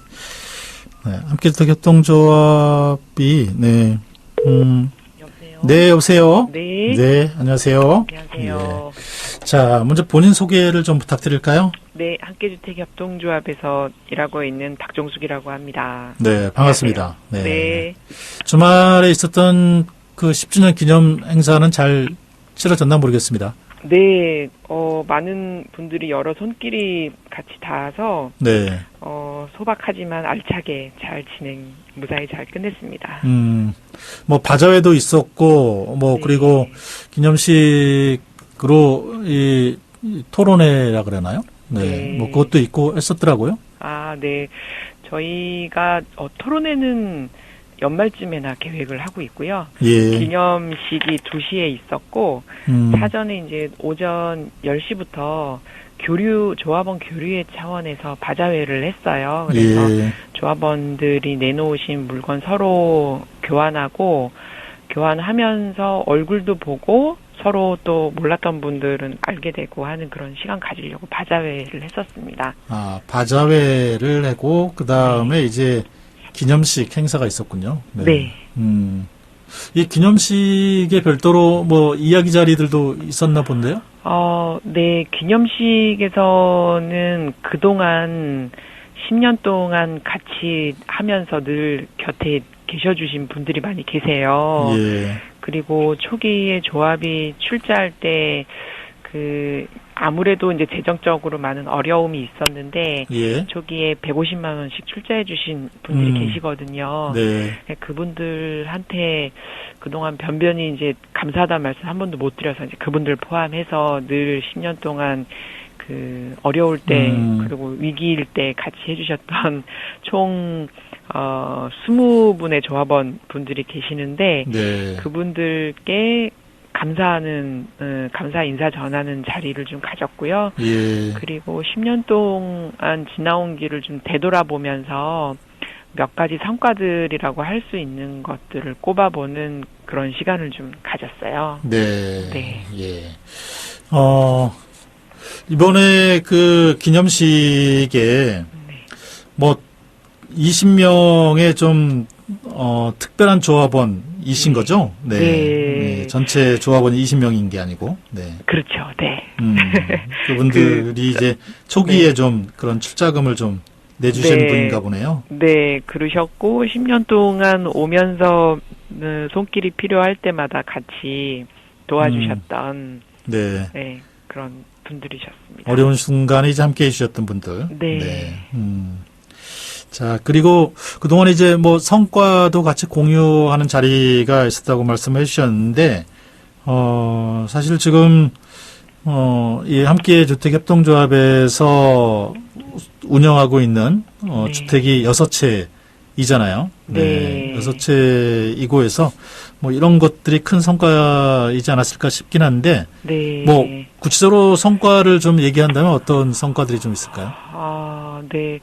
네, 함께주택협동조합이, 네, 여보세요? 네, 여보세요? 네. 네, 안녕하세요. 안녕하세요. 예. 자, 먼저 본인 소개를 좀 부탁드릴까요? 네, 함께주택협동조합에서 일하고 있는 박종숙이라고 합니다. 네, 반갑습니다. 네. 주말에 있었던 그 10주년 기념 행사는 잘 치러졌나 모르겠습니다. 네, 많은 분들이 여러 손길이 같이 닿아서, 네. 소박하지만 알차게 잘 무사히 잘 끝냈습니다. 뭐, 바자회도 있었고, 뭐, 네. 그리고 기념식으로 이 토론회라 그러나요? 네. 네. 뭐, 그것도 있고 했었더라고요. 아, 네. 저희가, 토론회는 연말쯤에나 계획을 하고 있고요. 예. 기념식이 2시에 있었고, 사전에 이제 오전 10시부터 조합원 교류회 차원에서 바자회를 했어요. 그래서 예. 조합원들이 내놓으신 물건 서로 교환하면서 얼굴도 보고 서로 또 몰랐던 분들은 알게 되고 하는 그런 시간 가지려고 바자회를 했었습니다. 아, 바자회를 하고, 그 다음에 이제 기념식 행사가 있었군요. 네. 이 기념식에 별도로 뭐 이야기 자리들도 있었나 본데요? 네. 기념식에서는 그동안 10년 동안 같이 하면서 늘 곁에 계셔주신 분들이 많이 계세요. 예. 그리고 초기에 조합이 출자할 때 아무래도 이제 재정적으로 많은 어려움이 있었는데 예. 초기에 150만 원씩 출자해 주신 분들이 계시거든요. 네. 그분들한테 그동안 변변히 이제 감사하다는 말씀 한 번도 못 드려서 이제 그분들 포함해서 늘 10년 동안 어려울 때 그리고 위기일 때 같이 해주셨던 총 20분의 조합원 분들이 계시는데 네. 그분들께 감사 인사 전하는 자리를 좀 가졌고요. 예. 그리고 10년 동안 지나온 길을 좀 되돌아보면서 몇 가지 성과들이라고 할 수 있는 것들을 꼽아보는 그런 시간을 좀 가졌어요. 네. 네. 예. 이번에 그 기념식에 뭐 20명의 좀 특별한 조합원이신 거죠? 네. 네. 전체 조합원이 20명인 게 아니고. 네. 그렇죠. 네. 그분들이 이제 초기에 좀 그런 출자금을 좀 내주신 분인가 보네요. 네, 그러셨고 10년 동안 오면서 손길이 필요할 때마다 같이 도와주셨던 네. 그런 분들이셨습니다. 어려운 순간에 이제 함께 해주셨던 분들. 네. 자, 그리고 그동안 이제 뭐 성과도 같이 공유하는 자리가 있었다고 말씀해 주셨는데, 사실 지금, 이 함께 주택협동조합에서 운영하고 있는, 네. 주택이 6채이잖아요. 네. 6채이고 해서 뭐 이런 것들이 큰 성과이지 않았을까 싶긴 한데, 네. 뭐 구체적으로 성과를 좀 얘기한다면 어떤 성과들이 좀 있을까요? 네.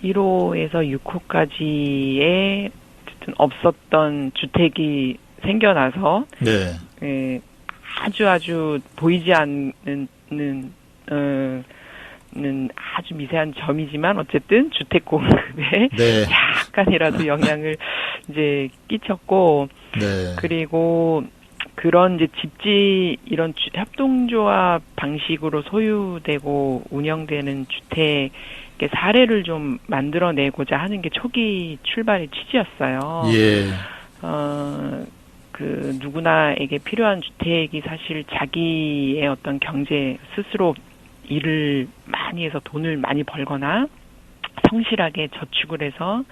1호에서 6호까지에 어쨌든 없었던 주택이 생겨나서 네. 아주 보이지 않는 아주 미세한 점이지만 어쨌든 주택 공급에 네. 약간이라도 영향을 이제 끼쳤고 네. 그리고 그런 이제 이런 협동조합 방식으로 소유되고 운영되는 주택의 사례를 좀 만들어내고자 하는 게 초기 출발의 취지였어요. 예. 누구나에게 필요한 주택이 사실 자기의 어떤 경제 스스로 일을 많이 해서 돈을 많이 벌거나 성실하게 저축을 해서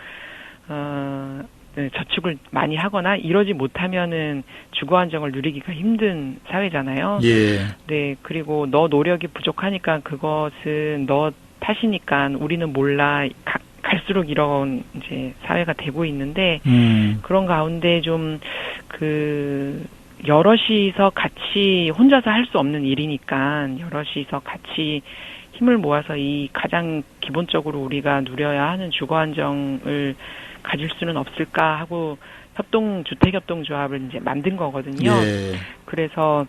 저축을 많이 하거나 이러지 못하면은 주거 안정을 누리기가 힘든 사회잖아요. 예. 네, 그리고 너 노력이 부족하니까 그것은 너 탓이니까 우리는 몰라 갈수록 이런 이제 사회가 되고 있는데 그런 가운데 좀 여럿이서 같이 혼자서 할 수 없는 일이니까 여럿이서 같이 힘을 모아서 이 가장 기본적으로 우리가 누려야 하는 주거 안정을 가질 수는 없을까 하고 주택협동조합을 이제 만든 거거든요. 예. 그래서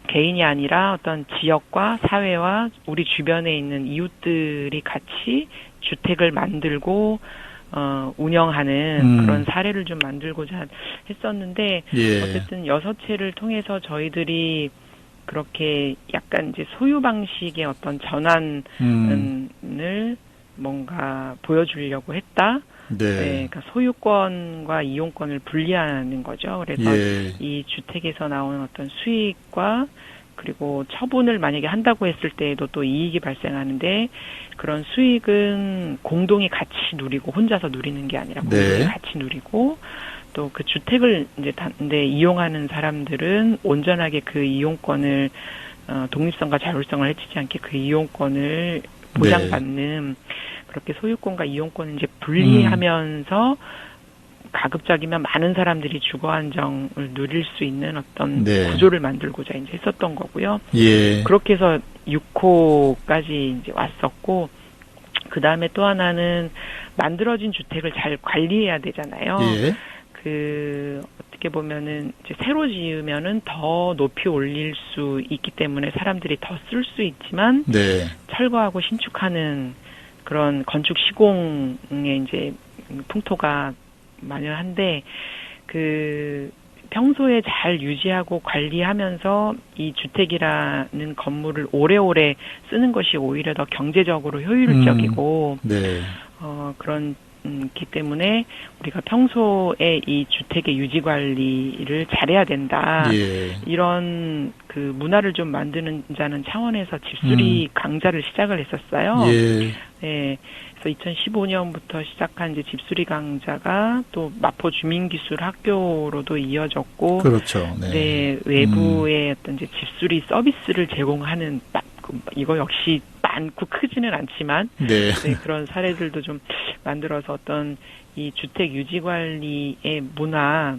개인이 아니라 어떤 지역과 사회와 우리 주변에 있는 이웃들이 같이 주택을 만들고 운영하는 그런 사례를 좀 만들고자 했었는데 예. 어쨌든 6채를 통해서 저희들이 그렇게 약간 이제 소유 방식의 어떤 전환을 뭔가 보여주려고 했다. 네, 그러니까 소유권과 이용권을 분리하는 거죠. 그래서 예. 이 주택에서 나오는 어떤 수익과 그리고 처분을 만약에 한다고 했을 때에도 또 이익이 발생하는데 그런 수익은 공동이 같이 누리고 혼자서 누리는 게 아니라 공동이 네. 같이 누리고 또 그 주택을 이제 이용하는 사람들은 온전하게 그 이용권을 독립성과 자율성을 해치지 않게 그 이용권을 보장받는 그렇게 소유권과 이용권을 이제 분리하면서 가급적이면 많은 사람들이 주거 안정을 누릴 수 있는 어떤 구조를 만들고자 이제 했었던 거고요. 예. 그렇게 해서 6호까지 이제 왔었고, 그 다음에 또 하나는 만들어진 주택을 잘 관리해야 되잖아요. 예. 어떻게 보면은 이제 새로 지으면은 더 높이 올릴 수 있기 때문에 사람들이 더 쓸 수 있지만, 철거하고 신축하는 그런 건축 시공의 이제 풍토가 만연한데 평소에 잘 유지하고 관리하면서 이 주택이라는 건물을 오래오래 쓰는 것이 오히려 더 경제적으로 효율적이고 그렇기 때문에 우리가 평소에 이 주택의 유지 관리를 잘해야 된다. 이런 그 문화를 좀 만드는자는 차원에서 집수리 강좌를 시작을 했었어요. 네. 그래서 2015년부터 시작한 이제 집수리 강좌가 또 마포 주민기술학교로도 이어졌고, 그렇죠. 네, 외부의 어떤 이제 집수리 서비스를 제공하는 이거 역시 많고 크지는 않지만, 네, 그런 사례들도 좀 만들어서 어떤 이 주택 유지 관리의 문화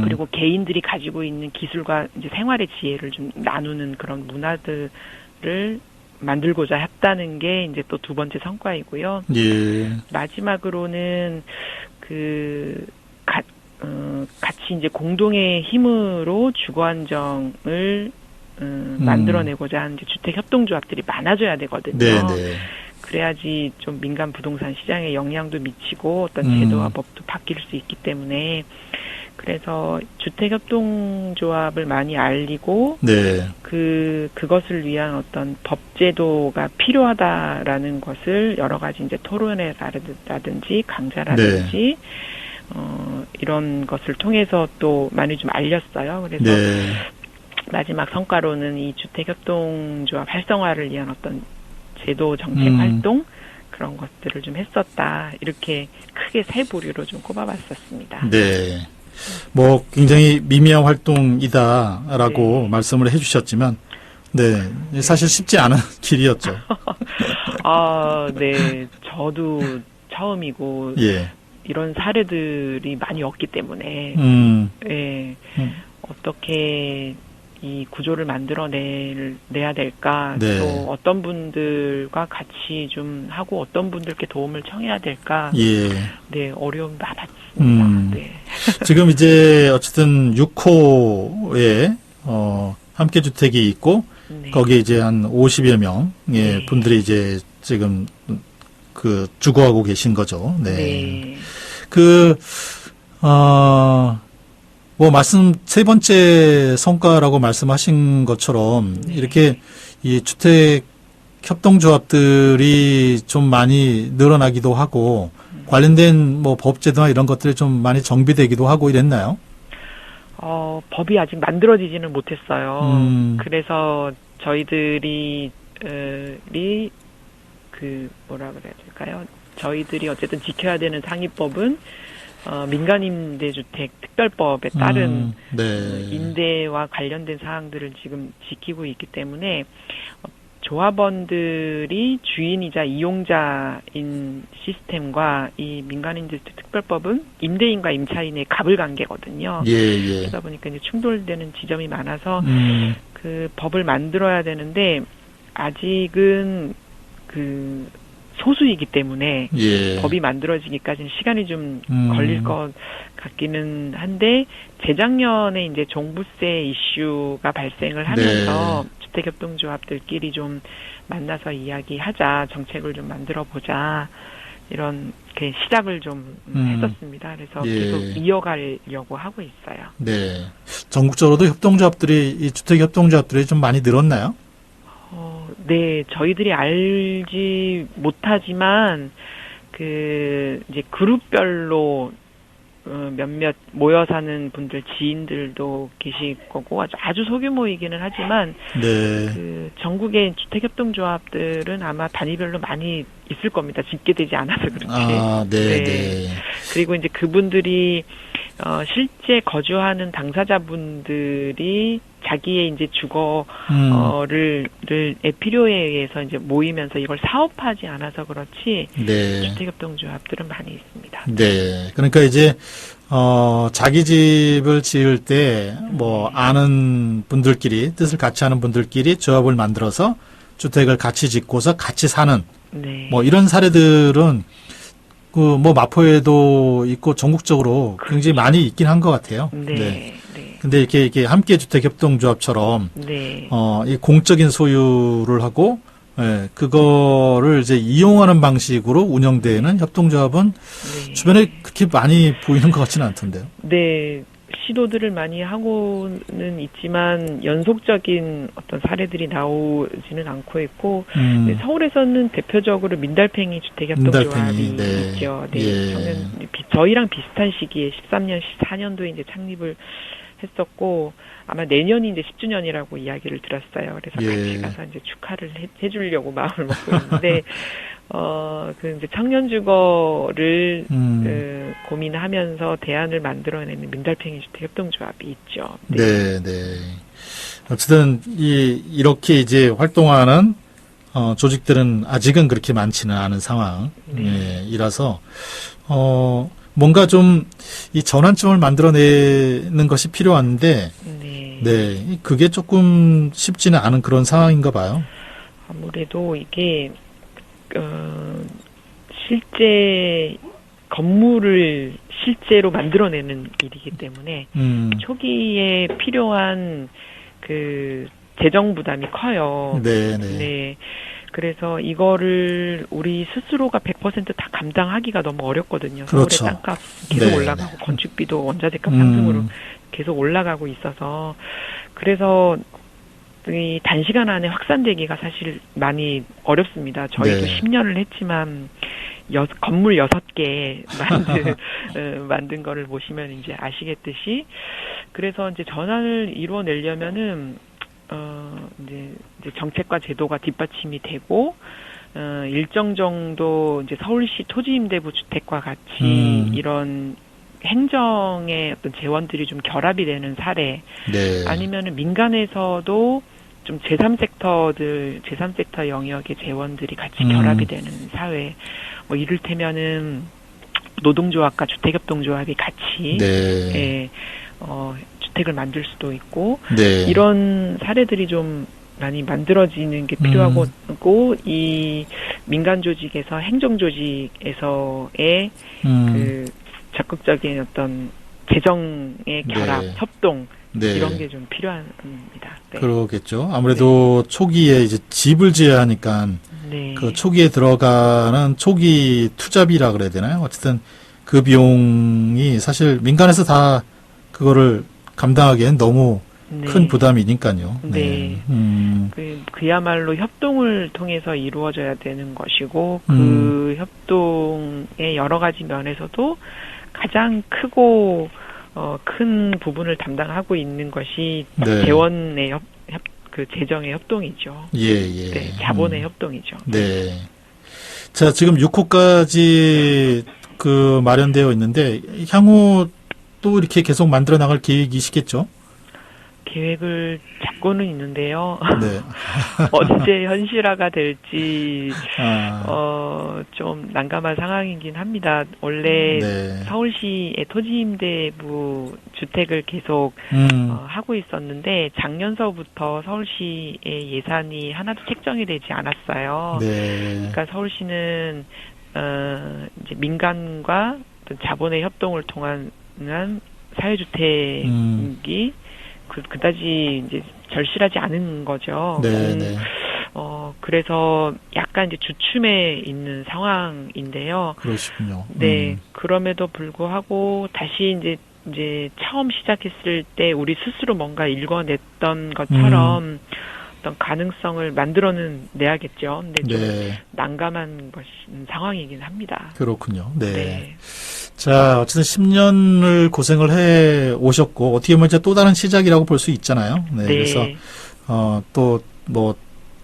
그리고 개인들이 가지고 있는 기술과 이제 생활의 지혜를 좀 나누는 그런 문화들을 만들고자 했다는 게 이제 또 두 번째 성과이고요. 마지막으로는 같이 이제 공동의 힘으로 주거 안정을 만들어내고자 하는 이제 주택 협동조합들이 많아져야 되거든요. 그래야지 좀 민간 부동산 시장에 영향도 미치고 어떤 제도와 법도 바뀔 수 있기 때문에 그래서 주택협동조합을 많이 알리고 그것을 위한 어떤 법제도가 필요하다라는 것을 여러 가지 이제 토론회라든지 강좌라든지 이런 것을 통해서 또 많이 좀 알렸어요. 그래서 마지막 성과로는 이 주택협동조합 활성화를 위한 어떤 제도 정책 활동 그런 것들을 좀 했었다. 이렇게 크게 세 부류로 좀 꼽아봤었습니다. 네. 뭐 굉장히 미미한 활동이다라고 말씀을 해주셨지만, 사실 쉽지 않은 길이었죠. 네, 저도 처음이고 이런 사례들이 많이 없기 때문에, 어떻게 이 구조를 만들어내야 될까, 또 어떤 분들과 같이 좀 하고 어떤 분들께 도움을 청해야 될까, 어려움이 많았습니다. 지금 이제 어쨌든 6호에 함께 주택이 있고 거기에 이제 한 50여 명의 분들이 이제 지금 주거하고 계신 거죠. 세 번째 성과라고 말씀하신 것처럼 이렇게 이 주택 협동조합들이 좀 많이 늘어나기도 하고 관련된 뭐 법제도나 이런 것들이 좀 많이 정비되기도 하고 이랬나요? 법이 아직 만들어지지는 못했어요. 그래서 저희들이 뭐라 그래야 될까요? 저희들이 어쨌든 지켜야 되는 상위법은 민간임대주택 특별법에 따른 임대와 관련된 사항들을 지금 지키고 있기 때문에 조합원들이 주인이자 이용자인 시스템과 이 민간임대주택 특별법은 임대인과 임차인의 갑을 관계거든요. 그러다 보니까 이제 충돌되는 지점이 많아서 그 법을 만들어야 되는데 아직은 소수이기 때문에 법이 만들어지기까지는 시간이 좀 걸릴 것 같기는 한데 재작년에 이제 종부세 이슈가 발생을 하면서 주택협동조합들끼리 좀 만나서 이야기하자, 정책을 좀 만들어 보자 이런 이렇게 시작을 좀 했었습니다. 그래서 예. 계속 이어가려고 하고 있어요. 네. 전국적으로도 이 주택 협동조합들이 좀 많이 늘었나요? 네, 저희들이 알지 못하지만 이제 그룹별로 몇몇 모여 사는 분들 지인들도 계실 거고 아주 소규모이기는 하지만 네. 전국의 주택협동조합들은 아마 단위별로 많이 있을 겁니다. 짓게 되지 않아서 그렇지. 네, 네. 네. 그리고 이제 그분들이 실제 거주하는 당사자분들이 자기의 이제 주거를 필요에 의해서 이제 모이면서 이걸 사업하지 않아서 그렇지. 네. 주택협동조합들은 많이 있습니다. 네. 그러니까 이제 자기 집을 지을 때 아는 분들끼리 뜻을 같이 하는 분들끼리 조합을 만들어서 주택을 같이 짓고서 같이 사는 네. 이런 사례들은 마포에도 있고 전국적으로 굉장히 많이 있긴 한 것 같아요. 네. 네. 근데 이렇게 함께 주택 협동조합처럼 네. 이 공적인 소유를 하고 그거를 이제 이용하는 방식으로 운영되는 협동조합은 네. 주변에 그렇게 많이 보이는 것 같지는 않던데요. 네. 시도들을 많이 하고는 있지만 연속적인 어떤 사례들이 나오지는 않고 있고 네, 서울에서는 대표적으로 민달팽이 주택협동조합이 네. 있죠. 네. 예. 저희랑 비슷한 시기에 13년, 14년도에 이제 창립을 했었고 아마 내년이 이제 10주년이라고 이야기를 들었어요. 그래서 같이 가서 이제 축하를 해주려고 마음을 먹고 있는데 이제 청년 주거를 고민하면서 대안을 만들어내는 민달팽이 주택협동조합이 있죠. 네, 네. 어쨌든 이렇게 이제 활동하는 조직들은 아직은 그렇게 많지는 않은 상황이라서 뭔가 좀 이 전환점을 만들어내는 것이 필요한데, 네, 그게 조금 쉽지는 않은 그런 상황인가 봐요. 아무래도 이게 실제 건물을 실제로 만들어내는 일이기 때문에 초기에 필요한 재정 부담이 커요. 네. 네. 그래서 이거를 우리 스스로가 100% 다 감당하기가 너무 어렵거든요. 그렇죠. 서울의 땅값 계속 올라가고 건축비도 원자재값 상승으로 계속 올라가고 있어서 그래서 이 단시간 안에 확산되기가 사실 많이 어렵습니다. 저희도 10년을 했지만 건물 6개 만든 거를 보시면 이제 아시겠듯이 그래서 이제 전환을 이루어내려면은 이제 정책과 제도가 뒷받침이 되고 일정 정도 이제 서울시 토지임대부 주택과 같이 이런 행정의 어떤 재원들이 좀 결합이 되는 사례 아니면은 민간에서도 좀 제3섹터 영역의 재원들이 같이 결합이 되는 사회 이를테면은 노동조합과 주택협동조합이 같이 주택을 만들 수도 있고 이런 사례들이 좀 많이 만들어지는 게 필요하고 이 민간 조직에서 행정 조직에서의 적극적인 어떤 재정의 결합, 협동 이런 게 좀 필요합니다. 네. 그러겠죠. 아무래도 초기에 이제 집을 지어야 하니까 그 초기에 들어가는 초기 투자비라 그래야 되나요? 어쨌든 그 비용이 사실 민간에서 다 그거를 감당하기엔 너무 큰 부담이니까요. 그야말로 협동을 통해서 이루어져야 되는 것이고 그 협동의 여러 가지 면에서도 가장 크고 큰 부분을 담당하고 있는 것이 재원의 재정의 협동이죠. 네, 자본의 협동이죠. 네. 자, 지금 6호까지 마련되어 있는데 향후 또 이렇게 계속 만들어 나갈 계획이시겠죠? 계획을 잡고는 있는데요. 네. 언제 현실화가 될지 좀 난감한 상황이긴 합니다. 원래 서울시의 토지임대부 주택을 계속 하고 있었는데 작년서부터 성서부터 서울시의 예산이 하나도 책정이 되지 않았어요. 그러니까 서울시는 이제 민간과 자본의 협동을 통한 사회주택이 그다지 이제 절실하지 않은 거죠. 그래서 약간 이제 주춤해 있는 상황인데요. 그러시군요. 네. 그럼에도 불구하고 다시 이제 처음 시작했을 때 우리 스스로 뭔가 읽어냈던 것처럼 어떤 가능성을 만들어는 내야겠죠. 근데 좀 네. 난감한 상황이긴 합니다. 그렇군요. 네. 네. 자, 어쨌든 10년을 고생을 해 오셨고, 어떻게 보면 이제 또 다른 시작이라고 볼 수 있잖아요. 네. 네. 그래서, 또, 뭐,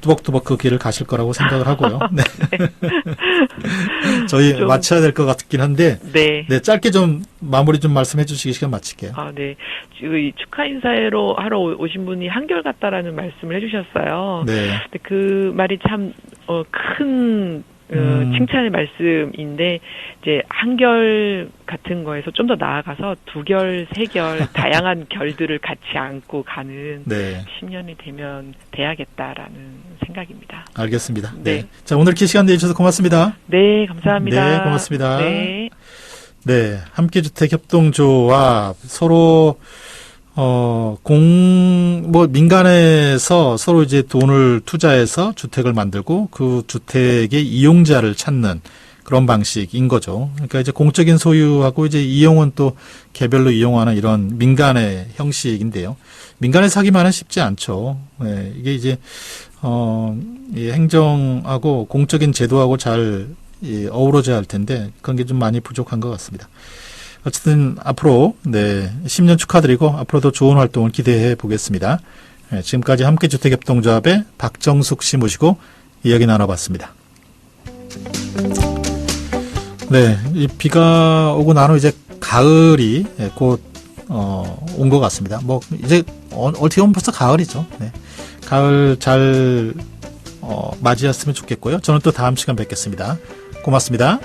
뚜벅뚜벅 그 길을 가실 거라고 생각을 하고요. 네. 저희 좀- 마쳐야 될 것 같긴 한데, 네. 네, 짧게 좀 마무리 좀 말씀해 주시기 시간 마칠게요. 아, 네. 지금 이 축하 인사회로 하러 오신 분이 한결같다라는 말씀을 해주셨어요. 네. 근데 그 말이 참, 큰, 칭찬의 말씀인데, 이제, 한결 같은 거에서 좀 더 나아가서 2결, 3결, 다양한 결들을 같이 안고 가는 네. 10년이 되면 돼야겠다라는 생각입니다. 알겠습니다. 네. 네. 자, 오늘 이렇게 시간 내주셔서 고맙습니다. 네, 감사합니다. 네, 고맙습니다. 네. 네, 함께주택협동조합 서로 민간에서 서로 이제 돈을 투자해서 주택을 만들고 그 주택의 이용자를 찾는 그런 방식인 거죠. 그러니까 이제 공적인 소유하고 이제 이용은 또 개별로 이용하는 이런 민간의 형식인데요. 민간에서 하기만은 쉽지 않죠. 네, 이게 이제 이 행정하고 공적인 제도하고 잘 어우러져야 할 텐데 그런 게 좀 많이 부족한 것 같습니다. 어쨌든 앞으로 10년 축하드리고 앞으로도 좋은 활동을 기대해 보겠습니다. 네, 지금까지 함께주택협동조합의 박정숙 씨 모시고 이야기 나눠봤습니다. 네, 이 비가 오고 난 후 이제 가을이 곧 온 것 같습니다. 뭐 이제 어떻게 보면 벌써 가을이죠. 네, 가을 잘 맞이했으면 좋겠고요. 저는 또 다음 시간 뵙겠습니다. 고맙습니다.